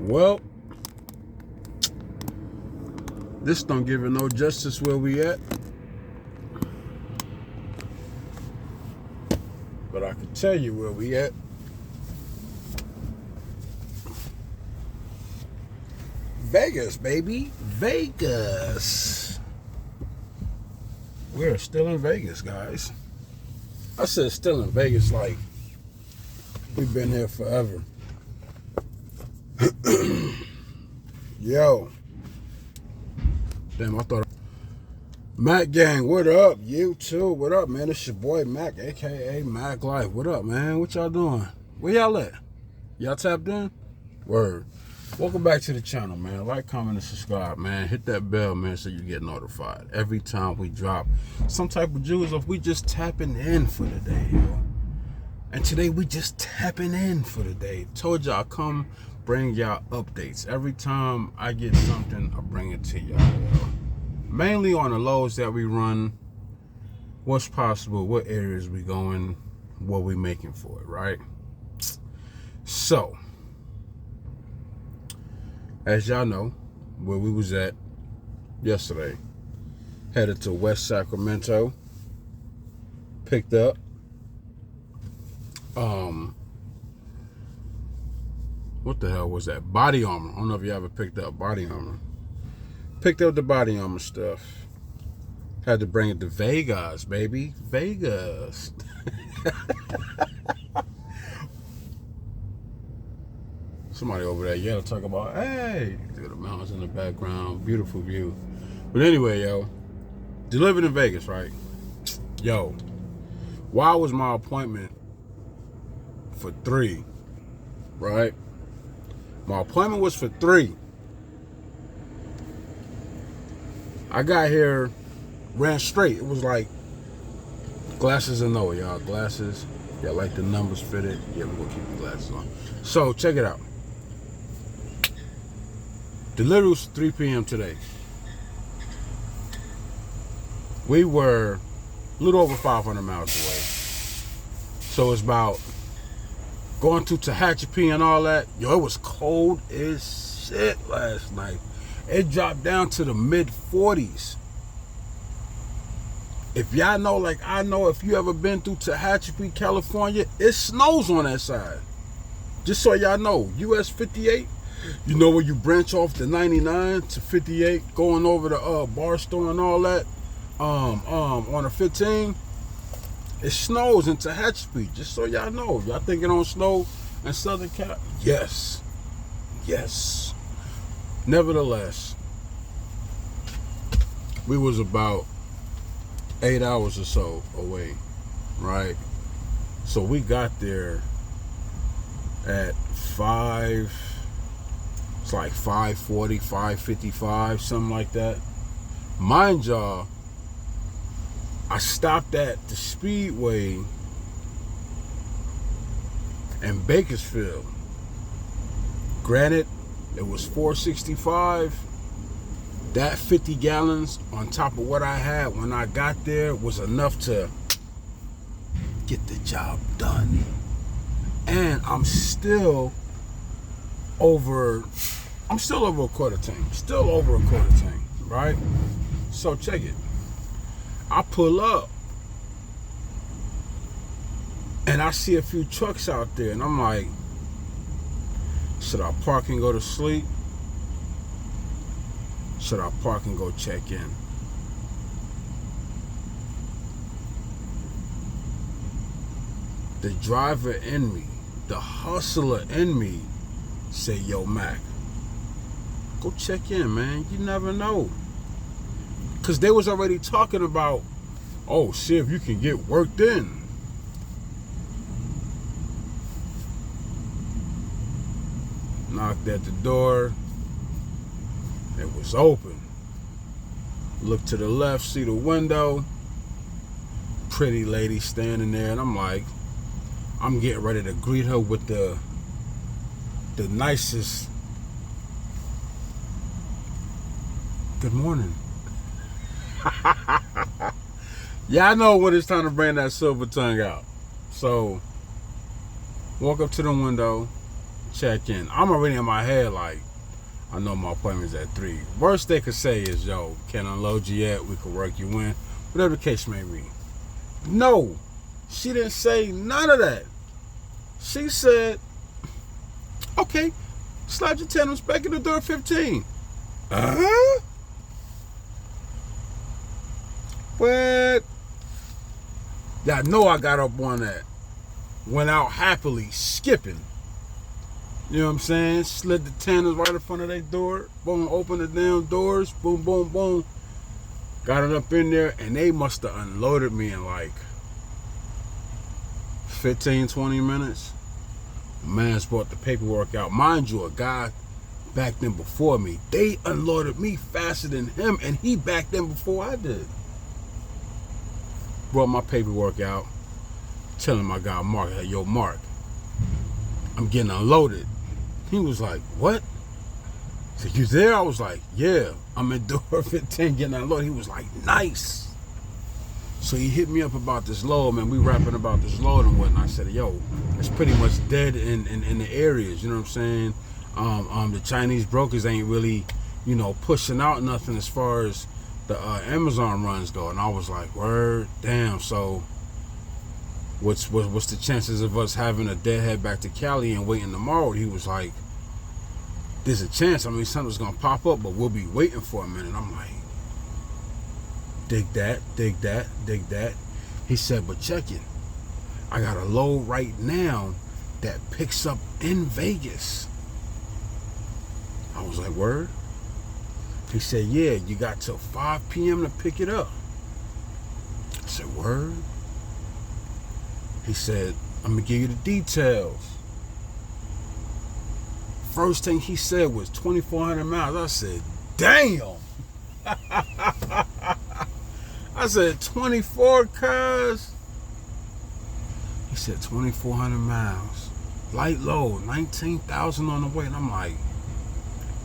Well, this don't give it no justice where we at. But I can tell you where we at. Vegas, baby. Vegas. We're still in Vegas, guys. I said still in Vegas like we've been here forever. Yo. Damn, I thought. Mac Gang, what up? You too. What up, man? It's your boy Mac, aka Mac Life. What up, man? What y'all doing? Where y'all at? Y'all tapped in? Word. Welcome back to the channel, man. Like, comment, and subscribe, man. Hit that bell, man, so you get notified every time we drop some type of jewels. If we just tapping in for the day, yo. And today we just tapping in for the day. Told y'all come bring y'all updates. Every time I get something, I bring it to y'all, yo. Mainly on the lows that we run, what's possible, what areas we going, what we making for it, right? So, as y'all know, where we was at yesterday, headed to West Sacramento, picked up what the hell was that? Body Armor. I don't know if you ever picked up Body Armor. Picked up the Body Armor stuff. Had to bring it to Vegas, baby. Vegas. Somebody over there, yeah, talk about, hey, look at the mountains in the background, beautiful view. But anyway, yo, delivered in Vegas, right? Yo, why was my appointment for 3, right? My appointment was for 3. I got here, ran straight. It was like glasses and no, y'all. Glasses. Yeah, like the numbers fitted. Yeah, we're gonna keep the glasses on. So check it out. Delivery was 3 p.m. today. We were a little over 500 miles away. So it's about going to Tehachapi and all that. Yo, it was cold as shit last night. It dropped down to the mid-40s. If y'all know, like I know, if you ever been through Tehachapi, California, it snows on that side. Just so y'all know, US 58, you know where you branch off the 99 to 58, going over the Barstow and all that, on the 15, it snows in Tehachapi. Just so y'all know, y'all think it don't snow in Southern Cal? Yes. Yes. Nevertheless, we was about 8 hours or so away, right? So we got there at 5, it's like 5:40, 5:55, something like that. Mind y'all, I stopped at the Speedway in Bakersfield. Granted, it was $4.65. That 50 gallons on top of what I had when I got there was enough to get the job done. And I'm still over a quarter tank. Still over a quarter tank, right? So check it. I pull up and I see a few trucks out there and I'm like, should I park and go to sleep? Should I park and go check in? The driver in me, the hustler in me, say, yo, Mac, go check in, man. You never know. Because they was already talking about, oh, see if you can get worked in. Knocked at the door. It was open. Look to the left, see the window. Pretty lady standing there, and I'm like, I'm getting ready to greet her with the nicest good morning. Yeah, I know when it's time to bring that silver tongue out. So, walk up to the window, check in. I'm already in my head like, I know my appointment's at 3. Worst they could say is, yo, can't unload you yet. We could work you in. Whatever the case may be. No, she didn't say none of that. She said, okay, slide your tandems back in the door 15. But y'all know I got up on that. Went out happily, skipping. You know what I'm saying? Slid the tandems right in front of their door. Boom, open the damn doors. Boom, boom, boom. Got it up in there, and they must have unloaded me in like 15, 20 minutes. Man's brought the paperwork out. Mind you, a guy backed in before me. They unloaded me faster than him, and he backed in before I did. Brought my paperwork out, telling my guy Mark, hey, yo, Mark, I'm getting unloaded. He was like, what? I said, you there? I was like, yeah, I'm at door 15 getting unloaded. He was like, nice. So he hit me up about this load, man. We rapping about this load and whatnot. I said, yo, it's pretty much dead in the areas, you know what I'm saying? The Chinese brokers ain't really, you know, pushing out nothing as far as the Amazon runs go. And I was like, word, damn. So what's the chances of us having a deadhead back to Cali and waiting tomorrow? He was like, there's a chance. I mean, something's gonna pop up, but we'll be waiting for a minute. I'm like, dig that, dig that, dig that. He said, but check it. I got a load right now that picks up in Vegas. I was like, word? He said, yeah, you got till 5 p.m. to pick it up. I said, word? He said, I'm gonna give you the details. First thing he said was 2,400 miles. I said, damn. I said, 24 cars? He said, 2,400 miles. Light load, 19,000 on the way. And I'm like,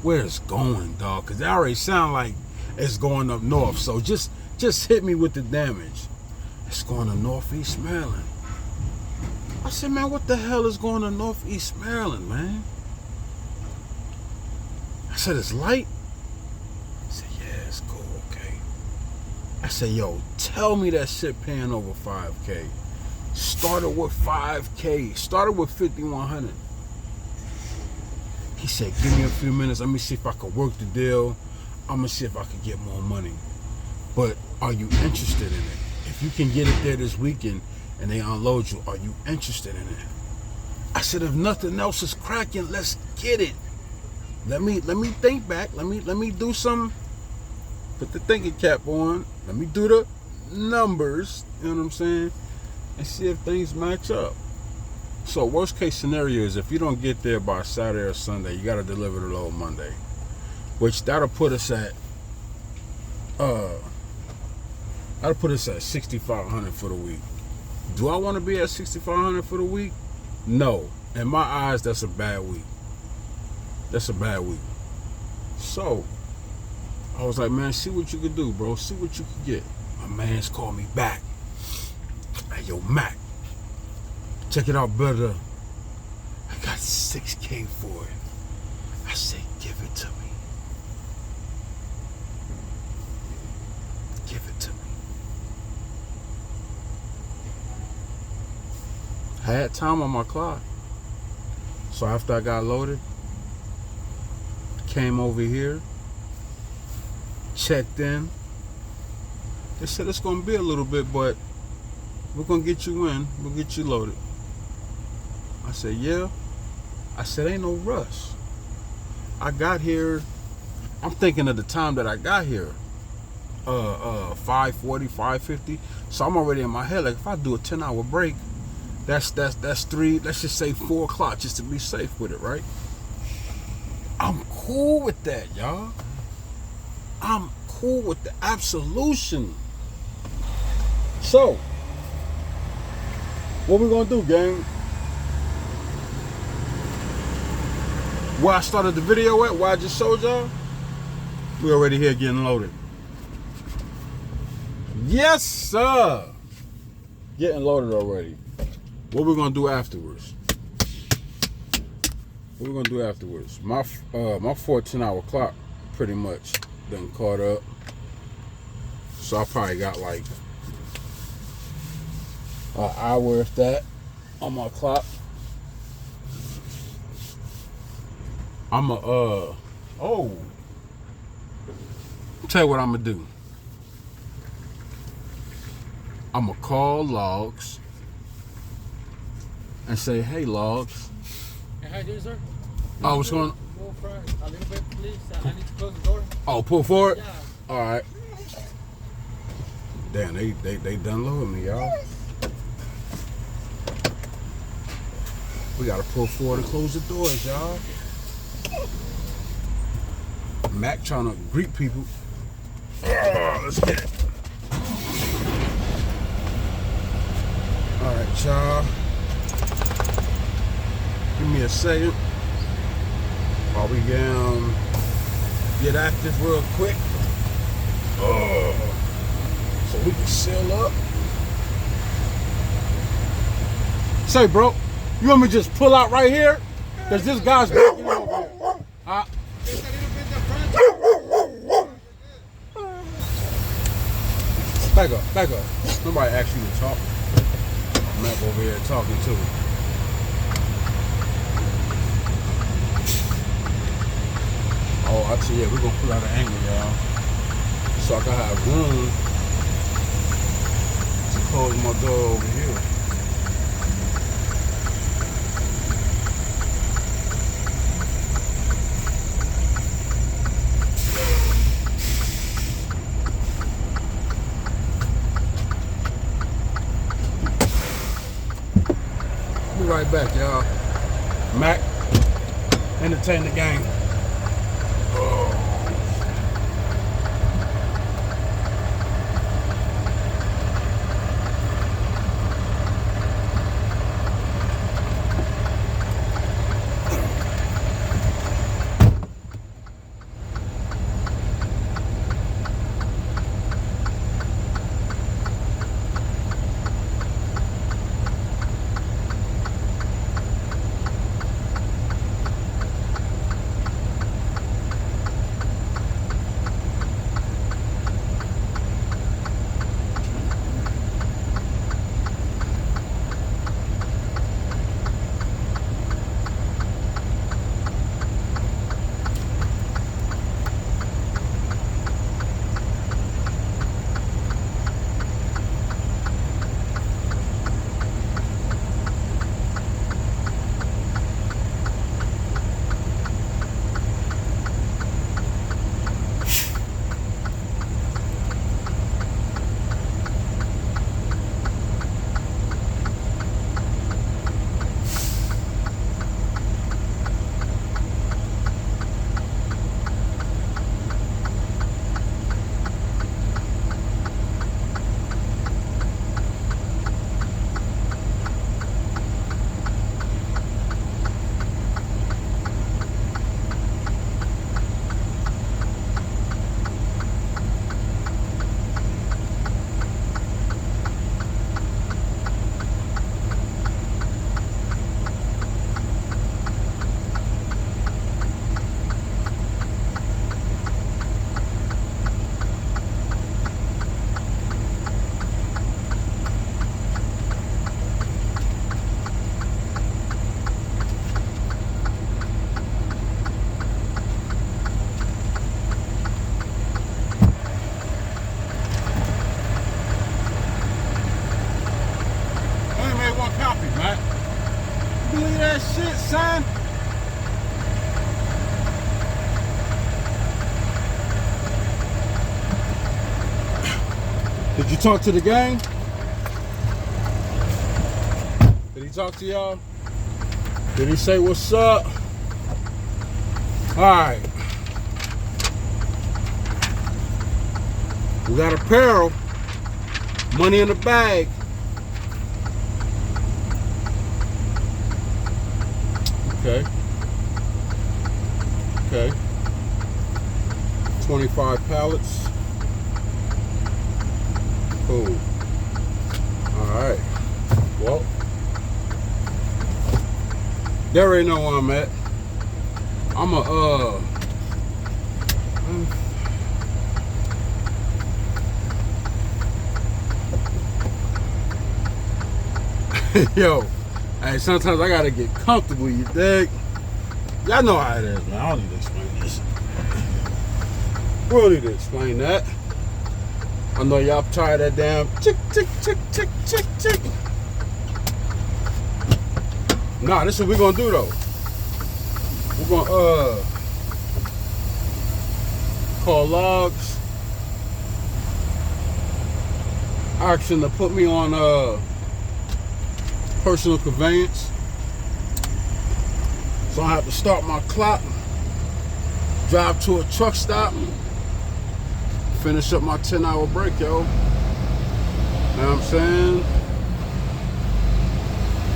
where's it going, dog? Because it already sound like it's going up north. So just hit me with the damage. It's going to Northeast Maryland. I said, man, what the hell is going to Northeast Maryland, man? I said, it's light? He said, yeah, it's cool, okay. I said, yo, tell me that shit paying over 5K. Started with 5K. Started with 5,100. He said, give me a few minutes. Let me see if I can work the deal. I'm going to see if I can get more money. But are you interested in it? If you can get it there this weekend and they unload you, are you interested in it? I said, if nothing else is cracking, let's get it. Let me think back. Let me do some. Put the thinking cap on. Let me do the numbers. You know what I'm saying? And see if things match up. So worst case scenario is if you don't get there by Saturday or Sunday, you got to deliver the load Monday, which that'll put us at 6,500 for the week. Do I want to be at 6,500 for the week? No. In my eyes, that's a bad week. That's a bad week. So I was like, man, see what you could do, bro. See what you could get. My man's called me back. Hey, yo, Mac, check it out, brother. I got 6K for it. I said, give it to me. Give it to me. I had time on my clock. So after I got loaded, came over here, checked in. They said it's going to be a little bit, but we're going to get you in. We'll get you loaded. I said, yeah. I said, ain't no rush. I got here, I'm thinking of the time that I got here. 5:40, 5:50. So I'm already in my head, like if I do a 10-hour break, that's 3, let's just say 4 o'clock, just to be safe with it, right? I'm cool with that, y'all. I'm cool with the absolution. So, what we gonna do, gang? Where I started the video at, where I just showed y'all, we already here getting loaded. Yes, sir. Getting loaded already. What we gonna do afterwards? What we gonna do afterwards? My 14-hour clock pretty much done caught up. So I probably got like an hour if that on my clock. Tell you what I'm gonna do. I'm gonna call Logs and say, hey Logs. How you doing, sir? Oh, what's going on? Move front a little bit, please. I need to close the door. Oh, pull forward? Yeah. Alright. Damn, they done loading me, y'all. We gotta pull forward and close the doors, y'all. Mac trying to greet people. Oh, let's get it. Alright, y'all. Give me a second while we get active real quick. So we can seal up. Say, bro, you want me to just pull out right here? Because this guy's backing over here. Just a little bit in the front. Back up. Somebody asked you to talk. Mac over here talking to him. Oh, I see. Yeah, we're gonna pull out an angle, y'all, so I can have room to close my door over here. Be right back, y'all. Mac, entertain the game. That shit, son. Did you talk to the gang? Did he talk to y'all? Did he say what's up? Alright. We got apparel. Money in the bag. Okay. Okay. 25 pallets. Cool. Alright. Well, they already know where I'm at. I'm a yo, hey, sometimes I gotta get comfortable, you dig? Y'all know how it is, man. I don't need to explain this. We don't need to explain that. I know y'all tired of that damn tick, tick, tick, tick, tick, tick. Nah, this is what we're gonna do though. We're gonna call logs, ask them to put me on personal conveyance, so I have to start my clock, drive to a truck stop, finish up my 10-hour break, yo. Know what I'm saying?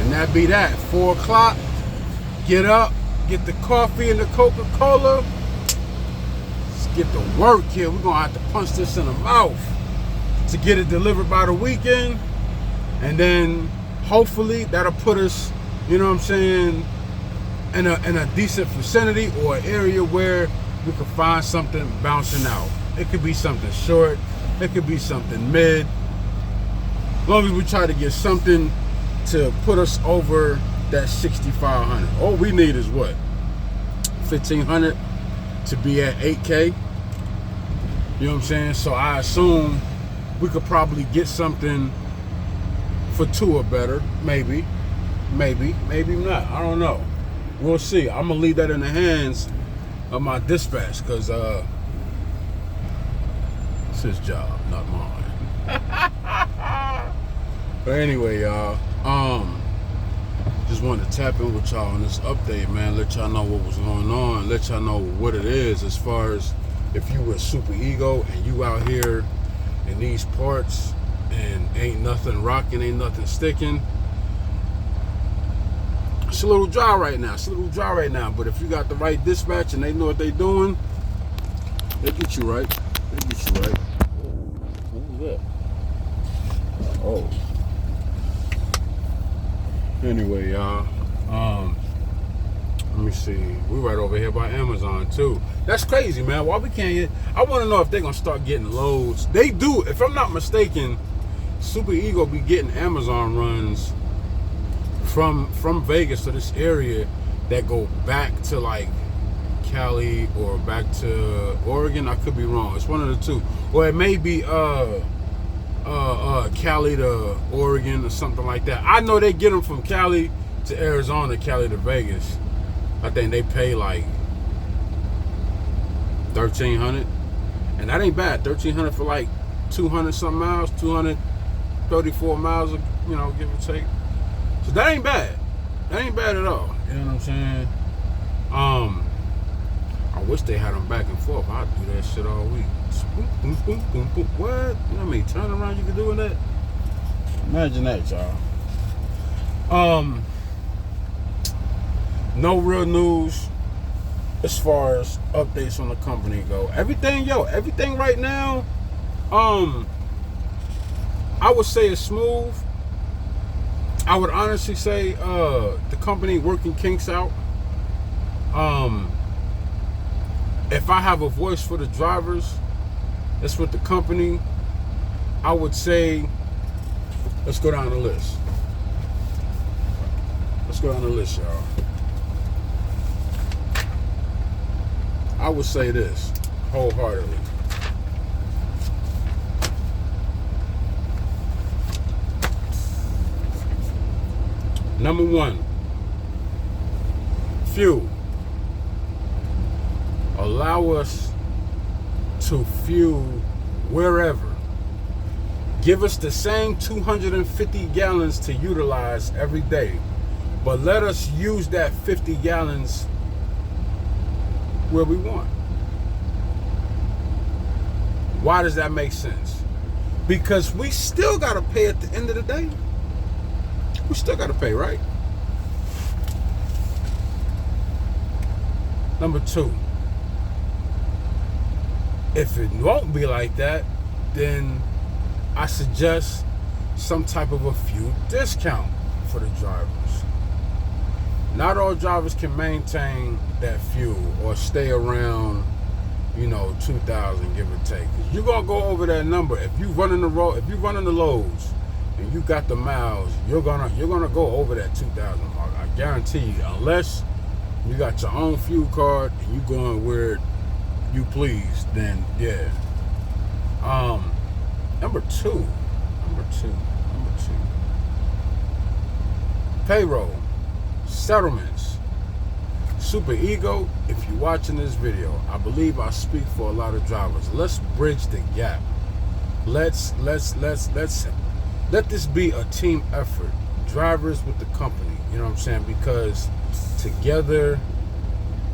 And that be that. 4 o'clock, get up, get the coffee and the Coca-Cola. Let's get to work here. We're gonna have to punch this in the mouth to get it delivered by the weekend. And then hopefully that'll put us, you know what I'm saying, in a decent vicinity or an area where we can find something bouncing out. It could be something short, it could be something mid. As long as we try to get something to put us over that 6,500. All we need is what? 1,500 to be at 8K. You know what I'm saying? So I assume we could probably get something for 2 or better. Maybe not. I don't know. We'll see. I'm gonna leave that in the hands of my dispatch, because it's his job, not mine. But anyway, y'all, just wanted to tap in with y'all on this update, man. Let y'all know what was going on. Let y'all know what it is, as far as if you were Super Ego and you out here in these parts and ain't nothing rocking, ain't nothing sticking. It's a little dry right now. But if you got the right dispatch and they know what they doing, they get you right. Who's that? Oh. Anyway, y'all. Let me see. We right over here by Amazon too. That's crazy, man. Why we can't get? I want to know if they're gonna start getting loads. They do. If I'm not mistaken, Super Ego be getting Amazon runs from Vegas to this area that go back to like Cali or back to Oregon. I could be wrong. It's one of the two. Or it may be Cali to Oregon or something like that. I know they get them from Cali to Arizona, Cali to Vegas. I think they pay like $1,300, and that ain't bad. $1,300 for like 200 something miles, 234 miles, you know, give or take. So that ain't bad. That ain't bad at all. You know what I'm saying? I wish they had them back and forth. I'd do that shit all week. Boom, boom, boom, boom, boom. What? You know what I mean? Turn around, you can do that. Imagine that, y'all. No real news as far as updates on the company go. Everything right now, I would say it's smooth. I would honestly say the company working kinks out. If I have a voice for the drivers, that's with the company, I would say, let's go down the list. Y'all. I would say this wholeheartedly. Number 1, fuel. Allow us to fuel wherever. Give us the same 250 gallons to utilize every day, but let us use that 50 gallons where we want. Why does that make sense? Because we still got to pay at the end of the day. We still got to pay, right? Number 2, if it won't be like that, then I suggest some type of a fuel discount for the drivers. Not all drivers can maintain that fuel or stay around, 2,000, give or take. You're gonna go over that number if you running the road, if you running the loads, and you got the miles. You're gonna go over that 2,000 mark. I guarantee you, unless you got your own fuel card and you going where you please. Then yeah. Number two. Payroll, settlements, super ego. If you're watching this video, I believe I speak for a lot of drivers. Let's bridge the gap. Let's let this be a team effort. Drivers with the company, you know what I'm saying? Because together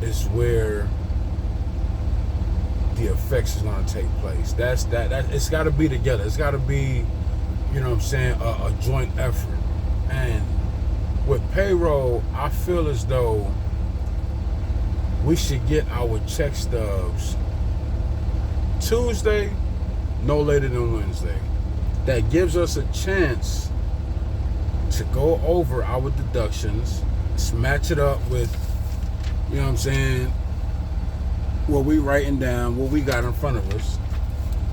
is where the effects is going to take place. That it's got to be together. It's got to be, you know what I'm saying, a joint effort. And with payroll, I feel as though we should get our check stubs Tuesday, no later than Wednesday. That gives us a chance to go over our deductions, match it up with, you know what I'm saying, what we writing down, what we got in front of us,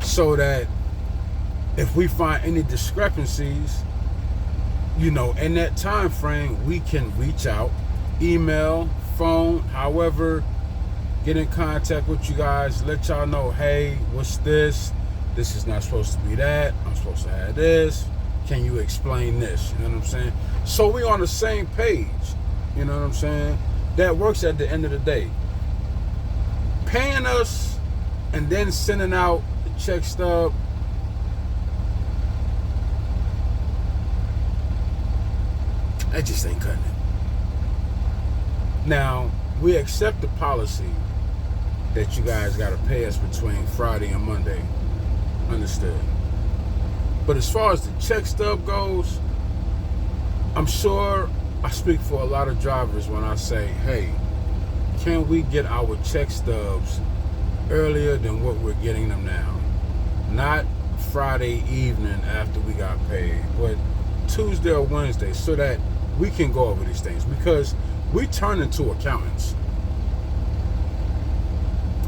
so that if we find any discrepancies, in that time frame, we can reach out, email, phone, however, get in contact with you guys, let y'all know, hey, what's this? This is not supposed to be that. I'm supposed to have this. Can you explain this? You know what I'm saying? So we on the same page. You know what I'm saying? That works at the end of the day. Paying us and then sending out the check stub, that just ain't cutting it. Now, we accept the policy that you guys got to pay us between Friday and Monday. Understood. But as far as the check stub goes, I'm sure I speak for a lot of drivers when I say, hey, can we get our check stubs earlier than what we're getting them now? Not Friday evening after we got paid, but Tuesday or Wednesday, so that we can go over these things, because we turn into accountants.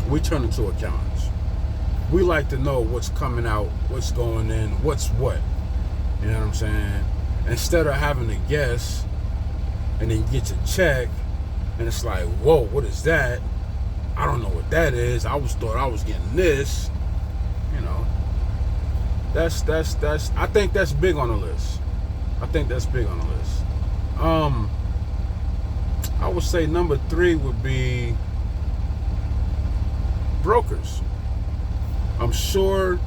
We like to know what's coming out, what's going in, what's what. You know what I'm saying? Instead of having to guess, and then you get your check, and it's like, whoa, what is that? I don't know what that is. I thought I was getting this. That's I think that's big on the list. I would say number 3 would be brokers. I'm sure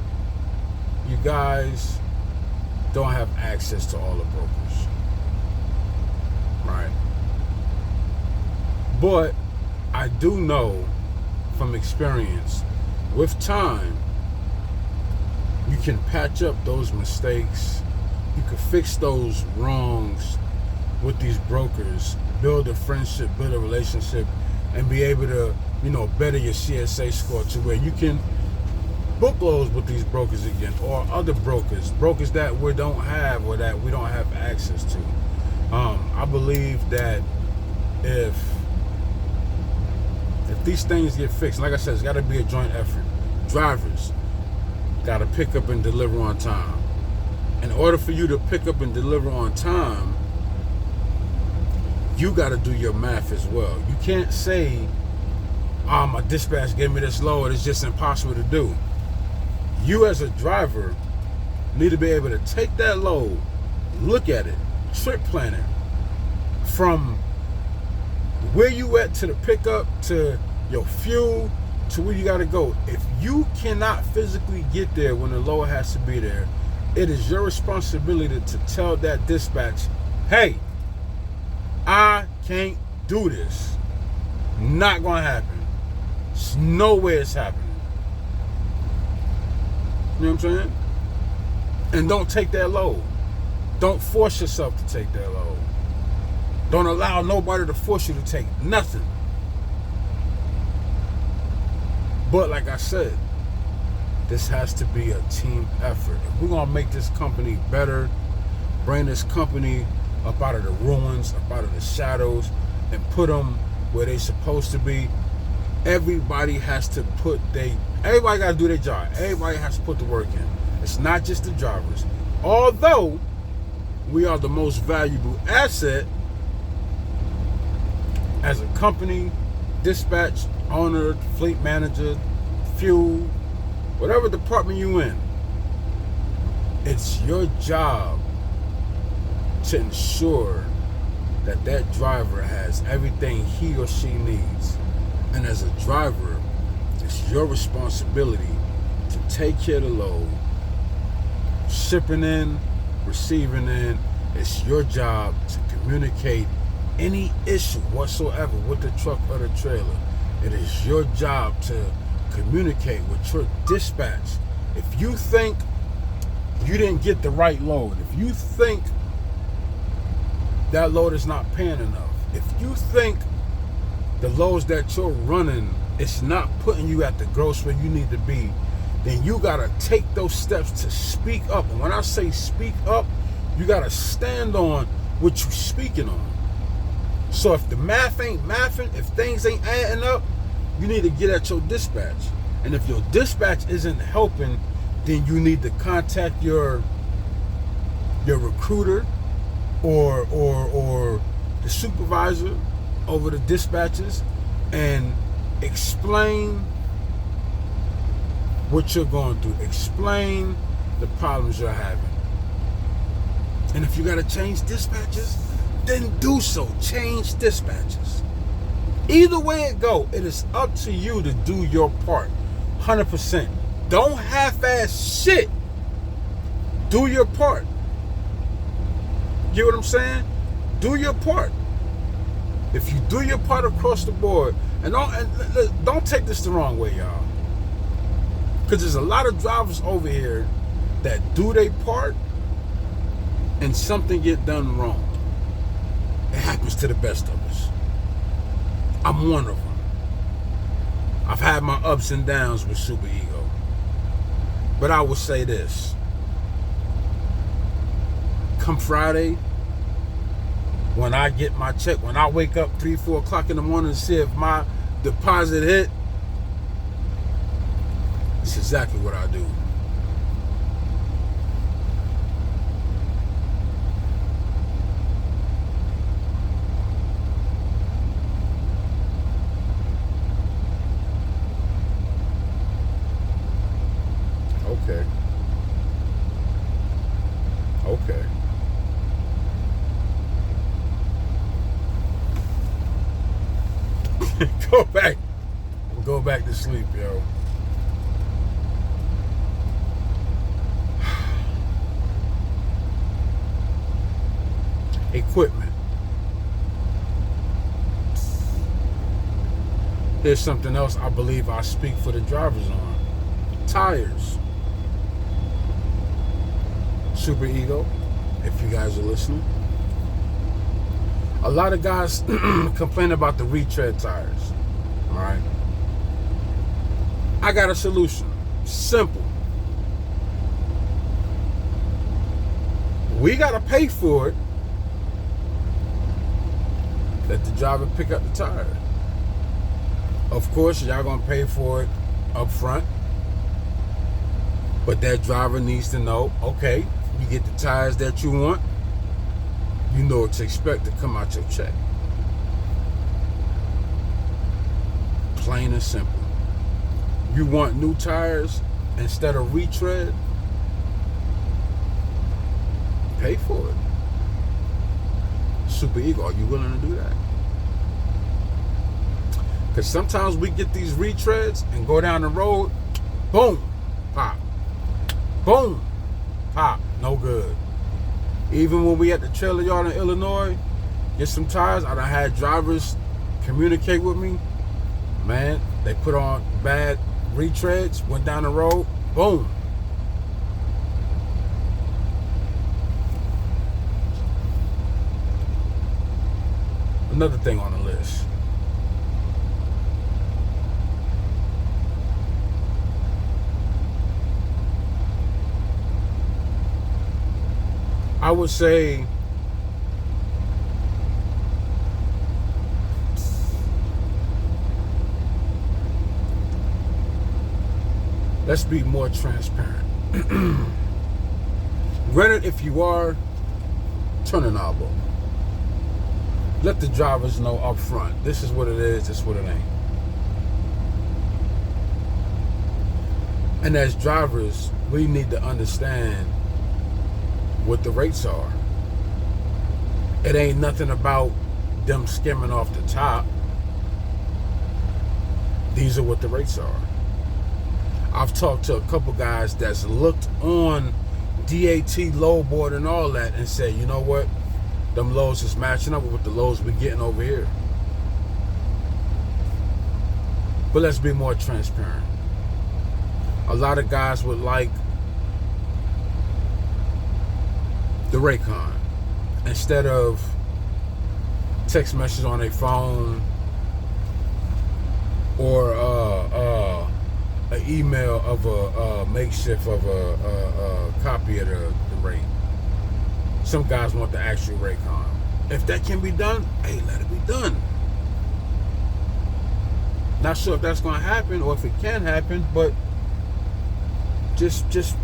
you guys don't have access to all the brokers, right? But I do know from experience, with time, you can patch up those mistakes. You can fix those wrongs with these brokers, build a friendship, build a relationship, and be able to, better your CSA score to where you can book loads with these brokers again, or other brokers that we don't have, or that we don't have access to. I believe that if these things get fixed, like I said, it's got to be a joint effort. Drivers got to pick up and deliver on time. In order for you to pick up and deliver on time, you got to do your math as well. You can't say, my dispatch gave me this load, it's just impossible to do. You as a driver need to be able to take that load, look at it, trip plan it, from where you at to the pickup, to your fuel, to where you got to go. If you cannot physically get there when the load has to be there, it is your responsibility to tell that dispatch, hey, I can't do this. Not going to happen. There's no way it's happening. You know what I'm saying? And don't take that load. Don't force yourself to take that load. Don't allow nobody to force you to take nothing. But like I said, this has to be a team effort. If we're going to make this company better, bring this company up out of the ruins, up out of the shadows, and put them where they're supposed to be. Everybody has to everybody got to do their job. Everybody has to put the work in. It's not just the drivers. Although we are the most valuable asset as a company, dispatch, owner, fleet manager, fuel, whatever department you in, it's your job to ensure that that driver has everything he or she needs. And as a driver, it's your responsibility to take care of the load, shipping in, receiving in. It's your job to communicate any issue whatsoever with the truck or the trailer. It is your job to communicate with your dispatch. If you think you didn't get the right load, if you think that load is not paying enough, if you think the loads that you're running is not putting you at the gross where you need to be, then you gotta take those steps to speak up. And when I say speak up, you gotta stand on what you're speaking on. So if the math ain't mathing, if things ain't adding up, you need to get at your dispatch. And if your dispatch isn't helping, then you need to contact your recruiter or the supervisor over the dispatches and explain what you're going through. Explain the problems you're having. And if you got to change dispatches, then do so. Change dispatches. Either way it go, it is up to you to do your part. 100%. Don't half-ass shit. Do your part. You know what I'm saying? Do your part. If you do your part across the board, and don't take this the wrong way, y'all. Because there's a lot of drivers over here that do their part and something get done wrong. It happens to the best of us. I'm one of them. I've had my ups and downs with Super Ego. But I will say this. Come Friday, when I get my check, when I wake up 3, 4 o'clock in the morning to see if my deposit hit, it's exactly what I do. Okay. Okay. Go back to sleep, yo. Equipment. Here's something else I believe I speak for the drivers on. Tires. Super Ego, if you guys are listening. A lot of guys complain about the retread tires. All right. I got a solution. Simple. We got to pay for it. Let the driver pick up the tire. Of course, y'all going to pay for it up front. But that driver needs to know, okay, you get the tires that you want, you know what to expect to come out your check. Plain and simple. You want new tires instead of retread? Pay for it. Super Ego, are you willing to do that? Because sometimes we get these retreads and go down the road, boom, pop. Boom, pop, no good. Even when we at the trailer yard in Illinois, get some tires, I done had drivers communicate with me. Man, they put on bad retreads, went down the road, boom. Another thing on the list. I would say let's be more transparent. Granted, if you are, turn the knob on. Let the drivers know up front, this is what it is, this is what it ain't. And as drivers, we need to understand what the rates are. It ain't nothing about them skimming off the top. These are what the rates are. I've talked to a couple guys that's looked on DAT low board and all that and said, you know what? Them lows is matching up with what the lows we're getting over here. But let's be more transparent. A lot of guys would like the Raycon instead of text message on their phone or an email of a makeshift of a copy of the rate. Some guys want the actual Raycon. If that can be done, hey, let it be done. Not sure if that's going to happen or if it can happen, but just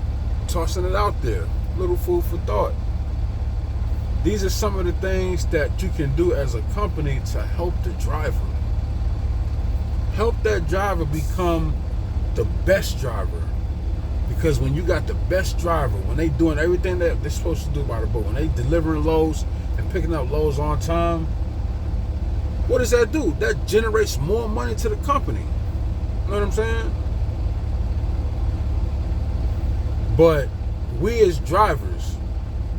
tossing it out there. Little food for thought. These are some of the things that you can do as a company to help the driver. Help that driver become the best driver. Because when you got the best driver, when they doing everything that they're supposed to do by the book, when they delivering loads and picking up loads on time, what does that do? That generates more money to the company. You know what I'm saying? But we as drivers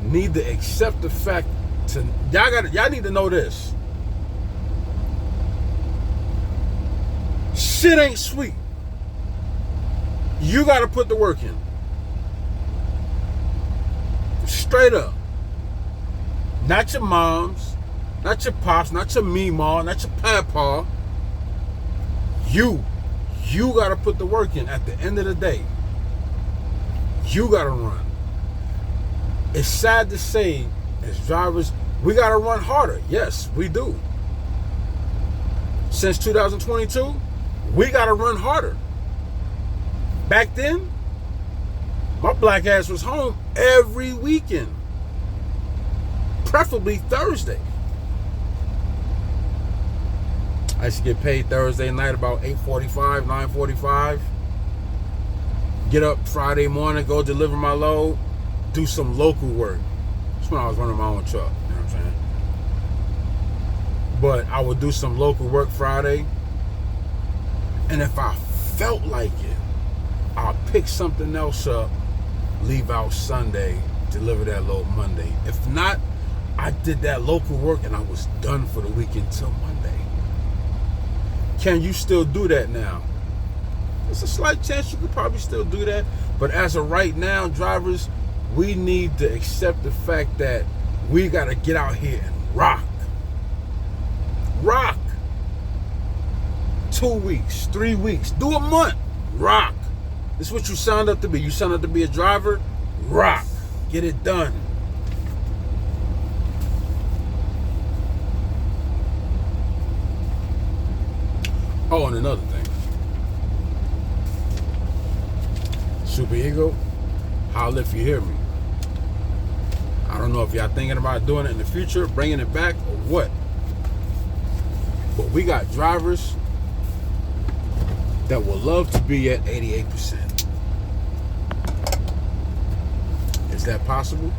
need to accept the fact to y'all need to know this. Shit ain't sweet. You gotta put the work in. Straight up. Not your moms, not your pops, not your meemaw, not your papa. You gotta put the work in at the end of the day. You gotta run. It's sad to say, as drivers, we gotta run harder. Yes, we do. Since 2022, we gotta run harder. Back then, my black ass was home every weekend. Preferably Thursday. I used to get paid Thursday night about 8:45, 9:45. Get up Friday morning, go deliver my load, do some local work. That's when I was running my own truck, you know what I'm saying? But I would do some local work Friday. And if I felt like it, I'll pick something else up, leave out Sunday, deliver that load Monday. If not, I did that local work and I was done for the weekend till Monday. Can you still do that now? There's a slight chance you could probably still do that. But as of right now, drivers, we need to accept the fact that we got to get out here and rock. Rock. 2 weeks, 3 weeks, do a month. Rock. This is what you signed up to be. You signed up to be a driver? Rock. Get it done. Oh, and another thing. Super Ego, holla if you hear me. I don't know if y'all thinking about doing it in the future, bringing it back, or what. But we got drivers that will love to be at 88%. Is that possible?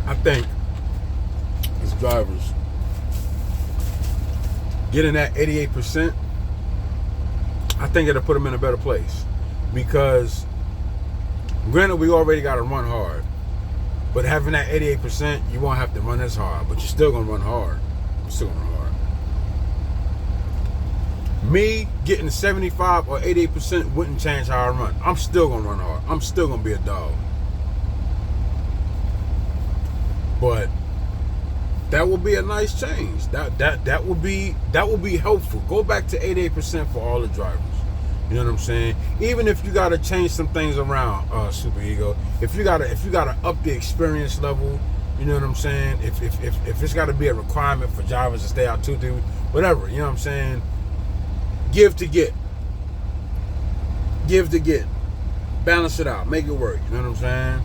I think as drivers, getting that 88%, I think it'll put them in a better place. Because granted, we already got to run hard. But having that 88%, you won't have to run as hard. But you're still going to run hard. You're still going to run hard. Me getting 75 or 88% wouldn't change how I run. I'm still going to run hard. I'm still going to be a dog. But that will be a nice change. That will be helpful. Go back to 88% for all the drivers. You know what I'm saying? Even if you gotta change some things around, Super Ego. If you gotta up the experience level, You know what I'm saying? If it's got to be a requirement for drivers to stay out 2, 3 weeks, whatever. You know what I'm saying? Give to get. Give to get. Balance it out. Make it work. You know what I'm saying?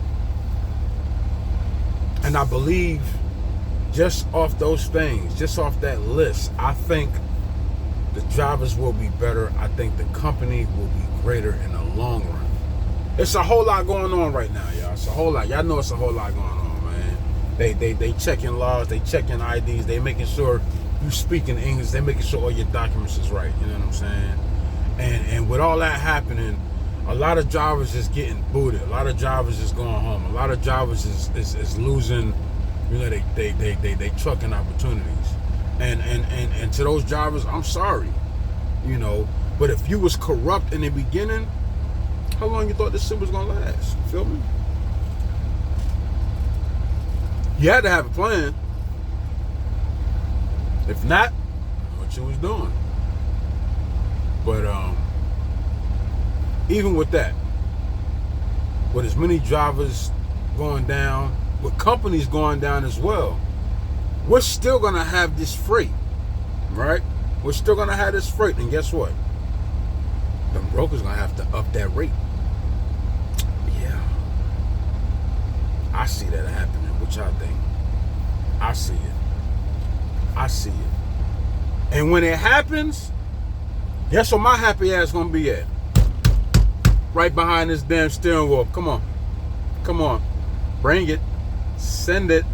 And I believe just off those things, just off that list, I think the drivers will be better. I think the company will be greater in the long run. It's a whole lot going on right now, y'all. It's a whole lot. Y'all know it's a whole lot going on, man. They checking laws, they checking IDs, they making sure you speaking English, they making sure all your documents is right. You know what I'm saying? And with all that happening, a lot of drivers is getting booted. A lot of drivers is going home. A lot of drivers is losing, you know, they trucking opportunities. And to those drivers, I'm sorry, you know. But if you was corrupt in the beginning, how long you thought this shit was gonna last? You feel me? You had to have a plan. If not, what you was doing. But even with that, with as many drivers going down, with companies going down as well, we're still gonna have this freight, right? We're still gonna have this freight, and guess what? The brokers gonna have to up that rate. Yeah, I see that happening. What y'all think? I see it. I see it. And when it happens, guess where my happy ass gonna be at? Right behind this damn steering wheel. Come on. Come on. Bring it. Send it.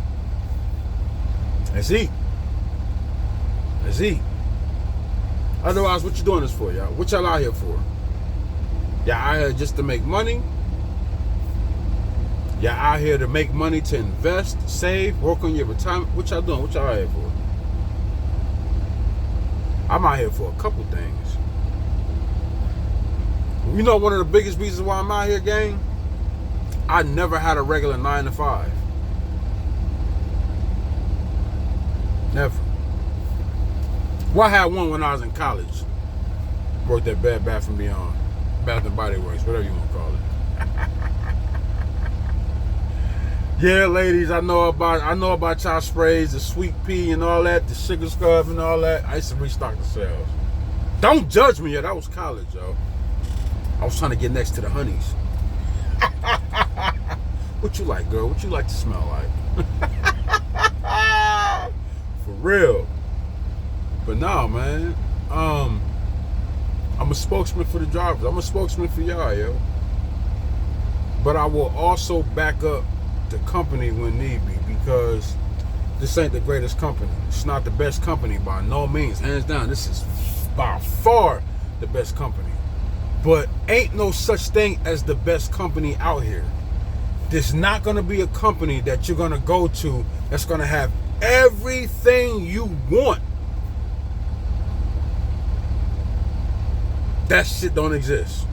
Let's eat. Let's eat. Otherwise, what you doing this for, y'all? What y'all out here for? Y'all out here just to make money? Y'all out here to make money, to invest, save, work on your retirement? What y'all doing? What y'all out here for? I'm out here for a couple things. You know one of the biggest reasons why I'm out here, gang? I never had a regular 9 to 5. Never. Well, I had one when I was in college. Worked at Bed Bath & Beyond. Bath and Body Works, whatever you want to call it. Yeah, ladies, I know about y'all sprays, the sweet pea and all that, the sugar scrub and all that. I used to restock the sales. Don't judge me, yeah, that was college, yo. I was trying to get next to the honeys. What you like, girl? What you like to smell like? For real. But nah, man. I'm a spokesman for the drivers. I'm a spokesman for y'all, yo. But I will also back up the company when need be, because this ain't the greatest company. It's not the best company by no means. Hands down, this is by far the best company. But ain't no such thing as the best company out here. There's not going to be a company that you're going to go to that's going to have everything you want. That shit don't exist.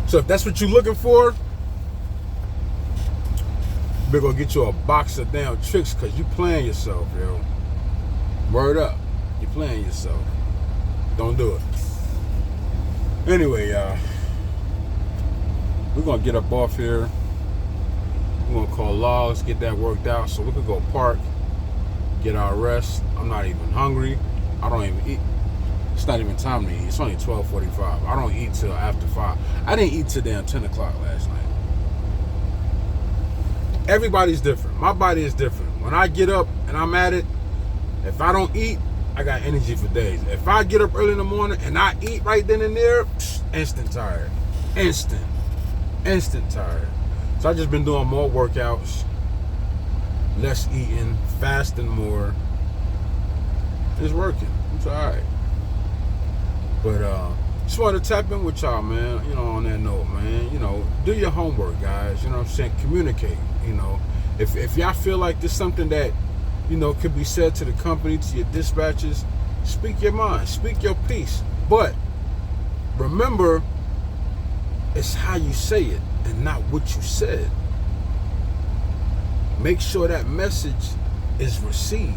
So if that's what you're looking for, we're going to get you a box of damn tricks, because you playing yourself, yo. Word up. You playing yourself. Don't do it. Anyway, y'all, we're going to get up off here. We're going to call logs, get that worked out so we can go park, get our rest. I'm not even hungry. I don't even eat. It's not even time to eat. It's only 12:45. I don't eat till after 5. I didn't eat till damn 10 o'clock last night. Everybody's different. My body is different. When I get up and I'm at it, if I don't eat, I got energy for days. If I get up early in the morning and I eat right then and there, instant tired. Instant tired. So I just been doing more workouts, less eating, fasting more. It's working. It's alright. But just wanted to tap in with y'all, man. You know, on that note, man. You know, do your homework, guys. You know what I'm saying? Communicate. You know, if y'all feel like there's something that, you know, could be said to the company, to your dispatchers, speak your mind, speak your piece. But remember, it's how you say it and not what you said. Make sure that message is received.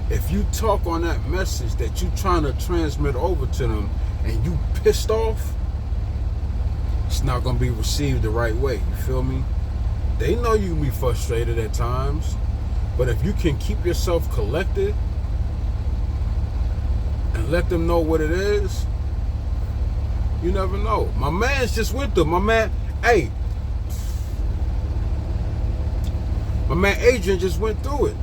If you talk on that message that you're trying to transmit over to them and you pissed off, it's not going to be received the right way. You feel me? They know you can be frustrated at times, but if you can keep yourself collected and let them know what it is, you never know. My man's just went through. My man Adrian just went through it.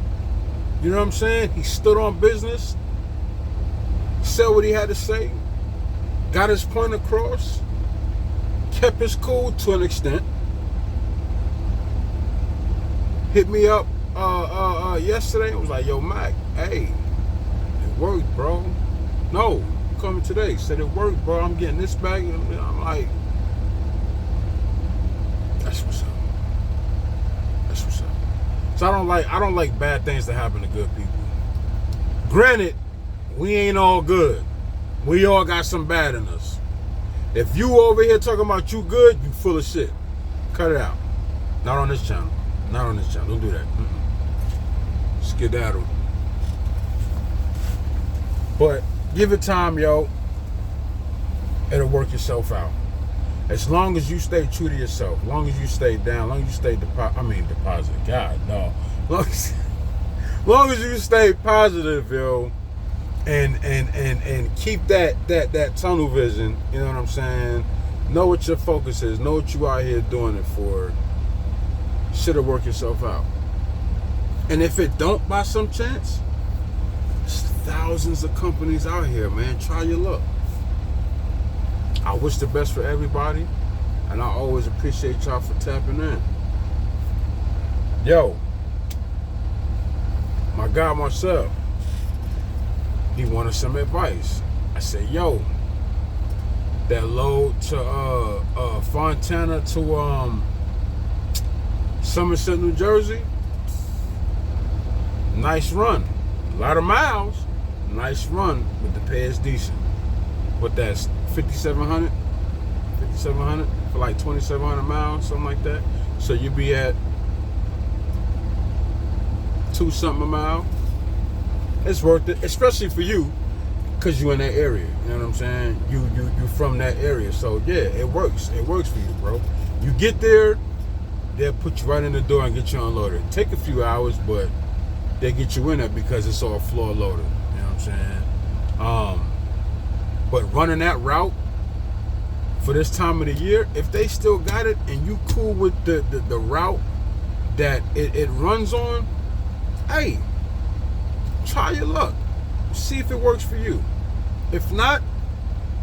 You know what I'm saying? He stood on business, said what he had to say, got his point across, kept his cool to an extent. Hit me up yesterday. I was like, yo, Mac, hey, it worked, bro. No, coming today. Said it worked, bro. I'm getting this back. I'm like, that's what's up. That's what's up. So I don't like bad things that happen to good people. Granted, we ain't all good. We all got some bad in us. If you over here talking about you good, you full of shit. Cut it out. Not on this channel. Not on this channel. Don't do that. Skedaddle. But give it time, yo. It'll work itself out. As long as you stay true to yourself, as long as you stay down, as long as you stay deposit. God, no. As long as you stay positive, yo, and keep that tunnel vision, you know what I'm saying? Know what your focus is, know what you out here doing it for. Shit'll work itself out. And if it don't by some chance, there's thousands of companies out here, man. Try your luck. I wish the best for everybody, and I always appreciate y'all for tapping in. Yo, my guy Marcel, he wanted some advice. I said, yo, that load to Fontana to Somerset, New Jersey, nice run. A lot of miles, nice run, but the pay is decent. What that's 5,700 for like 2,700 miles, something like that. So you be at 2 something a mile. It's worth it, especially for you, cause you in that area. You know what I'm saying? You from that area, so yeah, it works. It works for you, bro. You get there, they'll put you right in the door and get you unloaded. Take a few hours, but they get you in there because it's all floor loaded. You know what I'm saying? But running that route for this time of the year, if they still got it and you cool with the route that it runs on, hey, try your luck. See if it works for you. If not,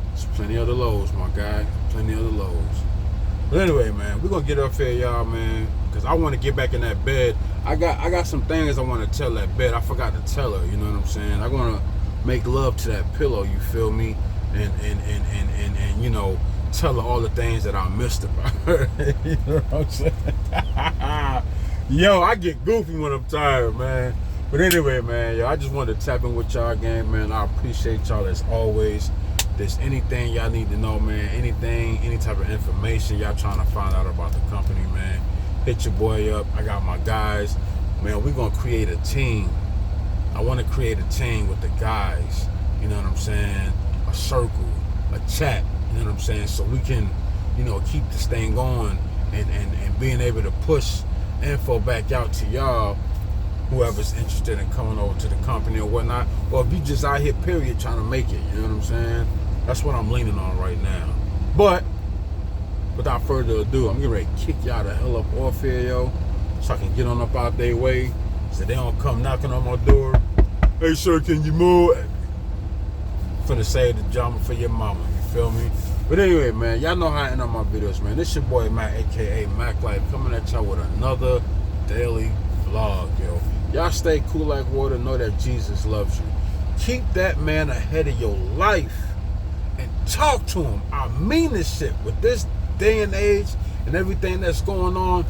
there's plenty of other loads, my guy. Plenty of other loads. But anyway, man, we're gonna get up here, y'all, man, because I want to get back in that bed. I got some things I want to tell that bed. I forgot to tell her, you know what I'm saying? I want to make love to that pillow, you feel me? And you know, tell her all the things that I missed about her. You know what I'm saying? Yo, I get goofy when I'm tired, man. But anyway, man, yo, I just wanted to tap in with y'all again, man. I appreciate y'all as always. If there's anything y'all need to know, man, anything, any type of information y'all trying to find out about the company, man, hit your boy up. I got my guys. Man, we're going to create a team. I want to create a team with the guys. You know what I'm saying? A circle, a chat, you know what I'm saying? So we can, you know, keep this thing going and being able to push info back out to y'all, whoever's interested in coming over to the company or whatnot, or if you just out here, period, trying to make it, you know what I'm saying? That's what I'm leaning on right now. But without further ado, I'm getting ready to kick y'all the hell up off here, yo, so I can get on up out their way, so they don't come knocking on my door. Hey, sir, can you move? Finna save the drama for your mama, you feel me? But anyway, man, y'all know how I end on my videos, man. This your boy Mac, aka Mac Life, coming at y'all with another daily vlog, yo. Y'all stay cool like water. Know that Jesus loves you. Keep that man ahead of your life and talk to him. I mean this shit. With this day and age and everything that's going on,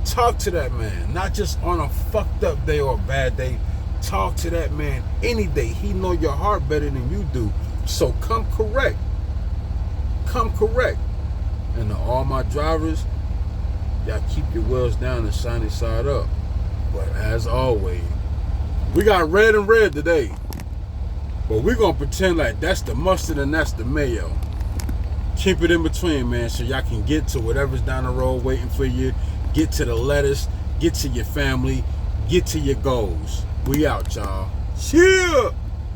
talk to that man. Not just on a fucked up day or a bad day. Talk to that man any day. He know your heart better than you do. So come correct. Come correct. And to all my drivers, y'all keep your wheels down and shiny side up. But as always, we got red and red today. But we're going to pretend like that's the mustard and that's the mayo. Keep it in between, man, so y'all can get to whatever's down the road waiting for you. get to the letters, get to your family, get to your goals. We out, y'all. Cheer!